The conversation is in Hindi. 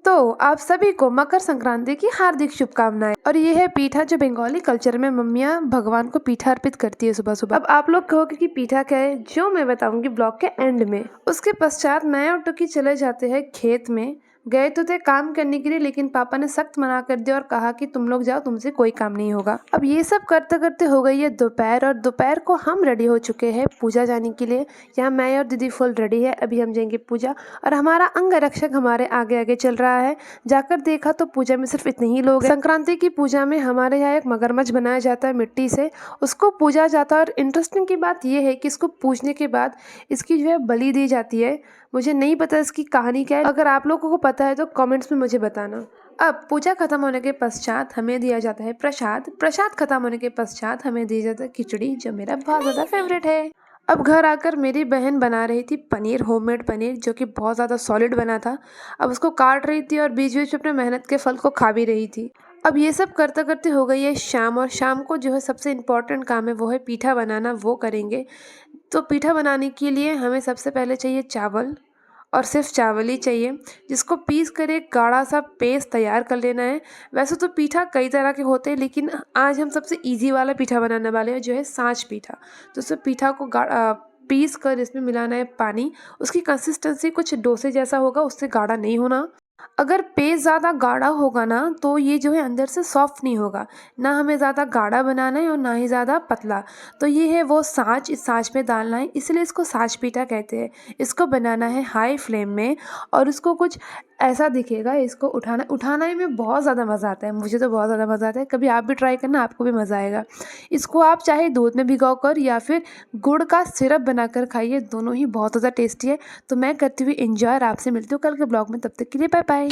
तो आप सभी को मकर संक्रांति की हार्दिक शुभकामनाएं। और ये है पीठा, जो बंगाली कल्चर में मम्मियाँ भगवान को पीठा अर्पित करती है सुबह सुबह। अब आप लोग कहोगे कि पीठा क्या है, जो मैं बताऊंगी ब्लॉग के एंड में। उसके पश्चात मैं और टुकी चले जाते हैं खेत में। गए तो थे काम करने के लिए, लेकिन पापा ने सख्त मना कर दिया और कहा कि तुम लोग जाओ, तुमसे कोई काम नहीं होगा। अब ये सब करते करते हो गई है दोपहर, और दोपहर को हम रेडी हो चुके हैं पूजा जाने के लिए। यहाँ मैं और दीदी फुल रेडी है, अभी हम जाएंगे पूजा। और हमारा अंगरक्षक हमारे आगे आगे चल रहा है। जाकर देखा तो पूजा में सिर्फ इतने ही लोग हैं। संक्रांति की पूजा में हमारे यहाँ एक मगरमच्छ बनाया जाता है मिट्टी से, उसको पूजा जाता है। और इंटरेस्टिंग की बात यह है कि इसको पूजने के बाद इसकी जो है बलि दी जाती है। मुझे नहीं पता इसकी कहानी क्या है, अगर आप लोगों को पता है तो कमेंट्स में मुझे बताना। अब पूजा खत्म होने के पश्चात हमें दिया जाता है प्रसाद। प्रसाद खत्म होने के पश्चात हमें दिया जाता है खिचड़ी, जो मेरा बहुत ज़्यादा फेवरेट है। अब घर आकर मेरी बहन बना रही थी पनीर, होममेड पनीर, जो कि बहुत ज़्यादा सॉलिड बना था। अब उसको काट रही थी और बीच बीच में अपने मेहनत के फल को खा भी रही थी। अब ये सब करते करते हो गई है शाम, और शाम को जो है सबसे इम्पॉर्टेंट काम है वो है पीठा बनाना, वो करेंगे। तो पीठा बनाने के लिए हमें सबसे पहले चाहिए चावल, और सिर्फ चावल ही चाहिए, जिसको पीस कर एक गाढ़ा सा पेस्ट तैयार कर लेना है। वैसे तो पीठा कई तरह के होते हैं, लेकिन आज हम सबसे इजी वाला पीठा बनाने वाले हैं, जो है साँच पीठा। तो उस पीठा को पीस कर इसमें मिलाना है पानी। उसकी कंसिस्टेंसी कुछ डोसे जैसा होगा, उससे गाढ़ा नहीं होना। अगर पेस्ट ज़्यादा गाढ़ा होगा ना, तो ये जो है अंदर से सॉफ्ट नहीं होगा। ना हमें ज़्यादा गाढ़ा बनाना है और ना ही ज़्यादा पतला। तो ये है वो साँच, इस साँच में डालना है, इसलिए इसको साँच पीठा कहते हैं। इसको बनाना है हाई फ्लेम में, और इसको कुछ ऐसा दिखेगा। इसको उठाना ही में बहुत ज़्यादा मज़ा आता है, मुझे तो बहुत ज़्यादा मज़ा आता है। कभी आप भी ट्राई करना, आपको भी मज़ा आएगा। इसको आप चाहे दूध में भिगो कर या फिर गुड़ का सिरप बनाकर खाइए, दोनों ही बहुत ज़्यादा टेस्टी है। तो मैं करती हुई एंजॉय, और आपसे मिलती हूँ कल के ब्लॉग में। तब तक के लिए बाय बाय।